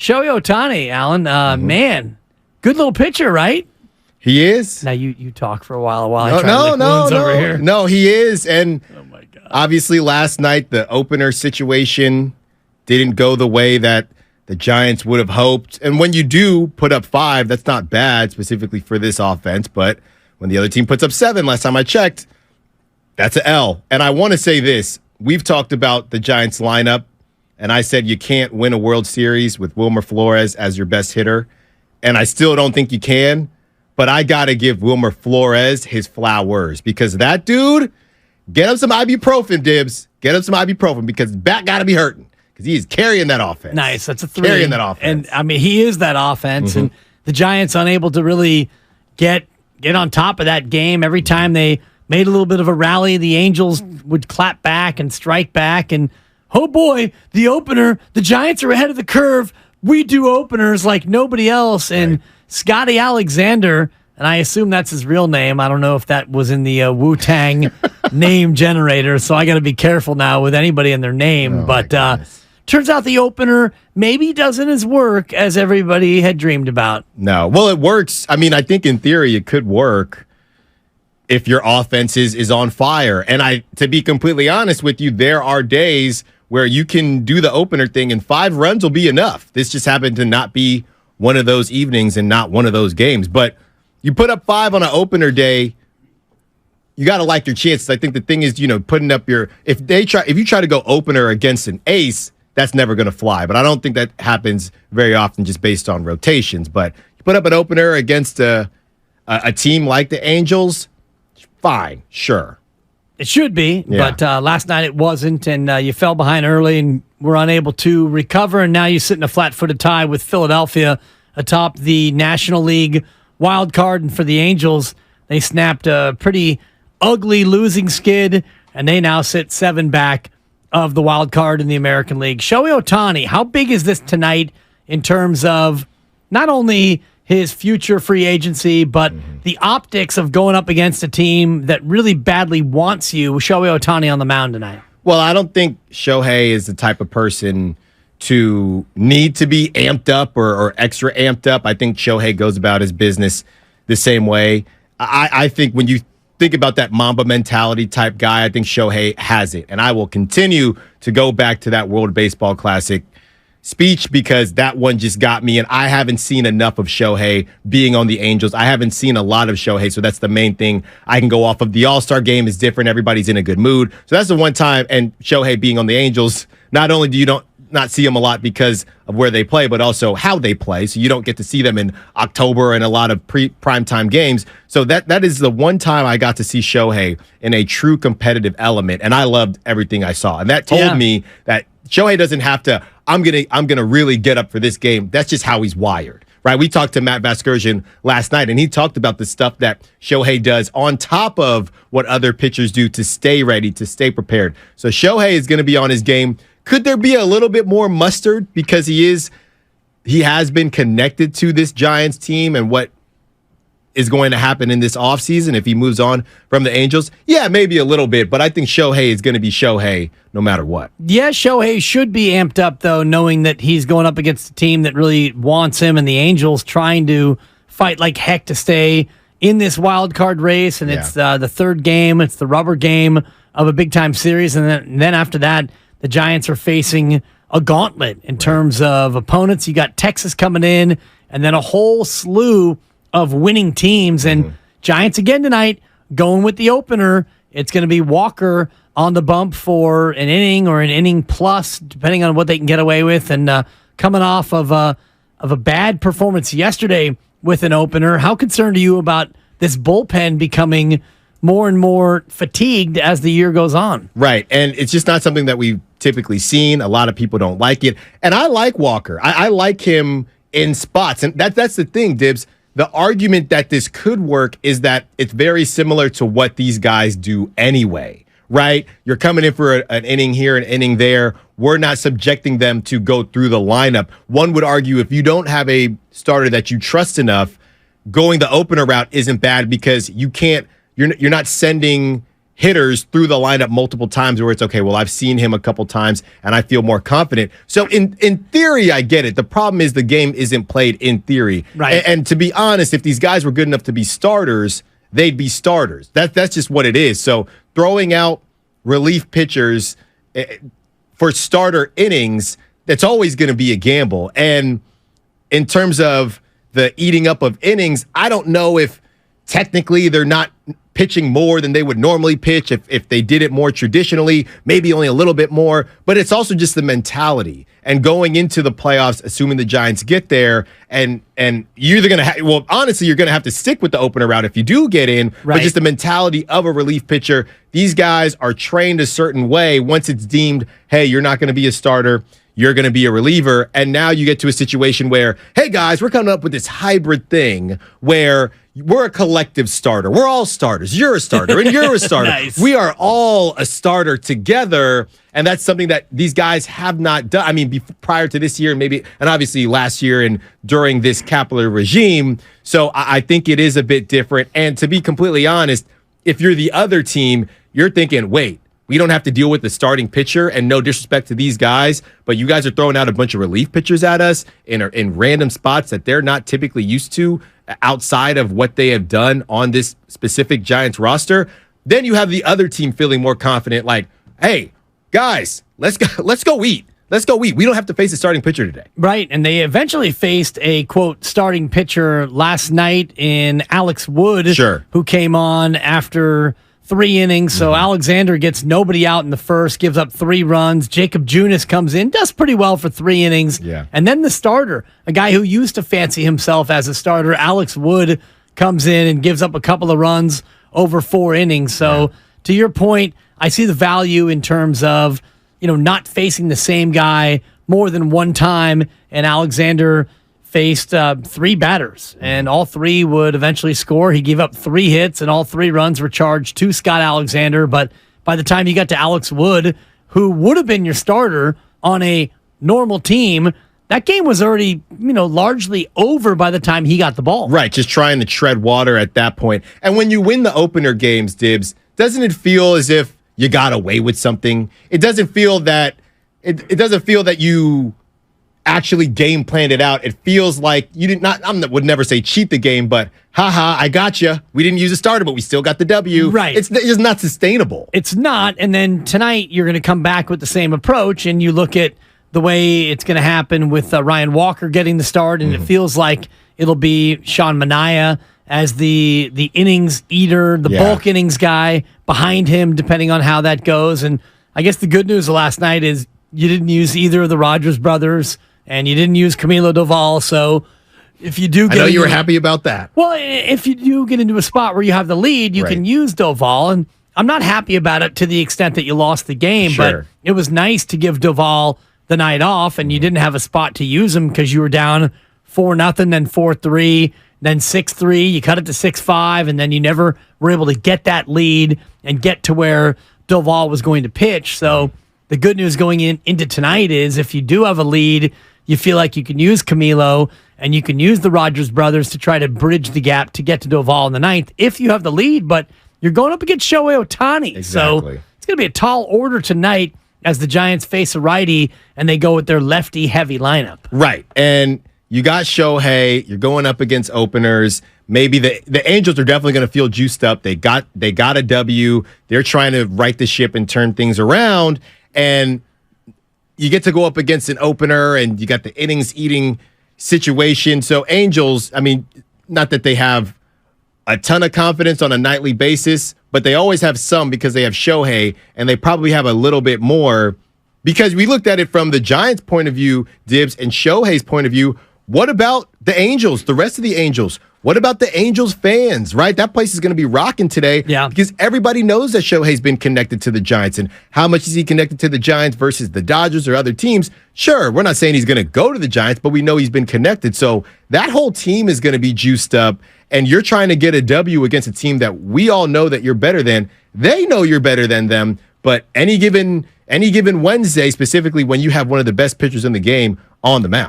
Shohei Ohtani, Allen, man, good little pitcher, right? He is. Now you talk for a while I try to lick wounds over here. No, he is. And Oh my God. obviously last night the opener situation didn't go the way that the Giants would have hoped. And when you do put up 5, that's not bad specifically for this offense. But when the other team puts up 7, last time I checked, that's an L. And I want to say this. We've talked about the Giants lineup, and I said you can't win a World Series with Wilmer Flores as your best hitter. And I still don't think you can. But I got to give Wilmer Flores his flowers because that dude, get him some ibuprofen, Dibs. Get him some ibuprofen because back got to be hurting because he is carrying that offense. Nice. That's a 3. Carrying that offense. And, I mean, he is that offense. And the Giants unable to really get on top of that game. Every time they made a little bit of a rally, the Angels would clap back and strike back. And, oh, boy, the opener, the Giants are ahead of the curve. We do openers like nobody else. And Scotty Alexander, and I assume that's his real name. I don't know if that was in the Wu-Tang name generator, so I got to be careful now with anybody in their name. But turns out the opener maybe doesn't as work as everybody had dreamed about. No. Well, it works. I mean, I think in theory it could work if your offense is on fire. And to be completely honest with you, there are days where you can do the opener thing and 5 runs will be enough. This just happened to not be one of those evenings and not one of those games. But you put up 5 on an opener day, you got to like your chances. I think the thing is, putting up if you try to go opener against an ace, that's never going to fly. But I don't think that happens very often just based on rotations. But you put up an opener against a team like the Angels, fine, sure. It should be, but last night it wasn't, and you fell behind early and were unable to recover, and now you sit in a flat-footed tie with Philadelphia atop the National League wild card. And for the Angels, they snapped a pretty ugly losing skid, and they now sit 7 back of the wild card in the American League. Shohei Ohtani, how big is this tonight in terms of not only his future free agency, but the optics of going up against a team that really badly wants you? Shohei Ohtani on the mound tonight. Well, I don't think Shohei is the type of person to need to be amped up or extra amped up. I think Shohei goes about his business the same way. I think when you think about that Mamba mentality type guy, I think Shohei has it. And I will continue to go back to that World Baseball Classic speech because that one just got me, and I haven't seen enough of Shohei being on the Angels. I haven't seen a lot of Shohei, so that's the main thing I can go off of. The All-Star game is different. Everybody's in a good mood. So that's the one time, and Shohei being on the Angels, not only do you not see them a lot because of where they play, but also how they play. So you don't get to see them in October and a lot of primetime games. So that is the one time I got to see Shohei in a true competitive element, and I loved everything I saw. And that told me that Shohei doesn't have to, I'm gonna really get up for this game. That's just how he's wired, right? We talked to Matt Vasgersian last night, and he talked about the stuff that Shohei does on top of what other pitchers do to stay ready, to stay prepared. So Shohei is going to be on his game. Could there be a little bit more mustard because he has been connected to this Giants team and what is going to happen in this offseason if he moves on from the Angels? Yeah, maybe a little bit, but I think Shohei is going to be Shohei no matter what. Yeah, Shohei should be amped up, though, knowing that he's going up against a team that really wants him, and the Angels trying to fight like heck to stay in this wild card race, and it's the third game. It's the rubber game of a big-time series, and then after that, the Giants are facing a gauntlet in terms of opponents. You got Texas coming in, and then a whole slew of winning teams. And Giants again tonight going with the opener. It's going to be Walker on the bump for an inning or an inning plus, depending on what they can get away with. And coming off of a bad performance yesterday with an opener, how concerned are you about this bullpen becoming more and more fatigued as the year goes on? Right, and it's just not something that we've typically seen. A lot of people don't like it. And I like Walker. I like him in spots. And that's the thing, Dibs. The argument that this could work is that it's very similar to what these guys do anyway, right? You're coming in for an inning here, an inning there. We're not subjecting them to go through the lineup. One would argue if you don't have a starter that you trust enough, going the opener route isn't bad because you're not sending hitters through the lineup multiple times where it's okay, well, I've seen him a couple times and I feel more confident. So in theory, I get it. The problem is the game isn't played in theory. Right. And to be honest, if these guys were good enough to be starters, they'd be starters. That's just what it is. So throwing out relief pitchers for starter innings, that's always going to be a gamble. And in terms of the eating up of innings, I don't know if technically they're not pitching more than they would normally pitch if they did it more traditionally, maybe only a little bit more. But it's also just the mentality. And going into the playoffs, assuming the Giants get there, and you're either going to well, honestly, you're going to have to stick with the opener route if you do get in. Right. But just the mentality of a relief pitcher, these guys are trained a certain way. Once it's deemed, hey, you're not going to be a starter, you're going to be a reliever. And now you get to a situation where, hey, guys, we're coming up with this hybrid thing where we're a collective starter. We're all starters. You're a starter and you're a starter. Nice. We are all a starter together. And that's something that these guys have not done. I mean, prior to this year, and obviously last year and during this Kapler regime. So I think it is a bit different. And to be completely honest, if you're the other team, you're thinking, wait, we don't have to deal with the starting pitcher, and no disrespect to these guys, but you guys are throwing out a bunch of relief pitchers at us in random spots that they're not typically used to outside of what they have done on this specific Giants roster. Then you have the other team feeling more confident, like, hey, guys, let's go eat. Let's go eat. We don't have to face a starting pitcher today. Right, and they eventually faced a, quote, starting pitcher last night in Alex Wood, sure, who came on after 3 innings. So Alexander gets nobody out in the first, gives up 3 runs. Jacob Junis comes in, does pretty well for 3 innings. Yeah. And then the starter, a guy who used to fancy himself as a starter, Alex Wood, comes in and gives up a couple of runs over 4 innings. So to your point, I see the value in terms of, not facing the same guy more than one time. And Alexander faced 3 batters, and all 3 would eventually score. He gave up 3 hits, and all 3 runs were charged to Scott Alexander. But by the time you got to Alex Wood, who would have been your starter on a normal team, that game was already, largely over by the time he got the ball. Right, just trying to tread water at that point. And when you win the opener games, Dibs, doesn't it feel as if you got away with something? It doesn't feel that it doesn't feel that you actually game planned it out. It feels like you did not. Would never say cheat the game, but haha, I got you. We didn't use a starter, but we still got the W. Right. It's just not sustainable. It's not. And then tonight you're going to come back with the same approach, and you look at the way it's going to happen with Ryan Walker getting the start, and it feels like it'll be Sean Manaea as the innings eater, the bulk innings guy behind him, depending on how that goes. And I guess the good news of last night is you didn't use either of the Rogers brothers, and you didn't use Camilo Doval. So if you do get I know you were happy about that. Well, if you do get into a spot where you have the lead, you can use Doval. And I'm not happy about it to the extent that you lost the game, but it was nice to give Doval the night off, and you didn't have a spot to use him because you were down 4-0, then 4-3, then 6-3. You cut it to 6-5, and then you never were able to get that lead and get to where Doval was going to pitch. So the good news going into tonight is if you do have a lead, you feel like you can use Camilo and you can use the Rogers brothers to try to bridge the gap to get to Doval in the 9th if you have the lead, but you're going up against Shohei Ohtani. Exactly. So it's going to be a tall order tonight as the Giants face a righty and they go with their lefty-heavy lineup. Right, and you got Shohei, you're going up against openers. Maybe the Angels are definitely going to feel juiced up. They got a W. They're trying to right the ship and turn things around, and you get to go up against an opener, and you got the innings eating situation. So Angels, I mean, not that they have a ton of confidence on a nightly basis, but they always have some because they have Shohei, and they probably have a little bit more because we looked at it from the Giants' point of view, Dibs, and Shohei's point of view. What about the Angels, the rest of the Angels? What about the Angels fans, right? That place is going to be rocking today because everybody knows that Shohei's been connected to the Giants. And how much is he connected to the Giants versus the Dodgers or other teams? Sure, we're not saying he's going to go to the Giants, but we know he's been connected. So that whole team is going to be juiced up, and you're trying to get a W against a team that we all know that you're better than. They know you're better than them, but any given Wednesday, specifically when you have one of the best pitchers in the game on the mound.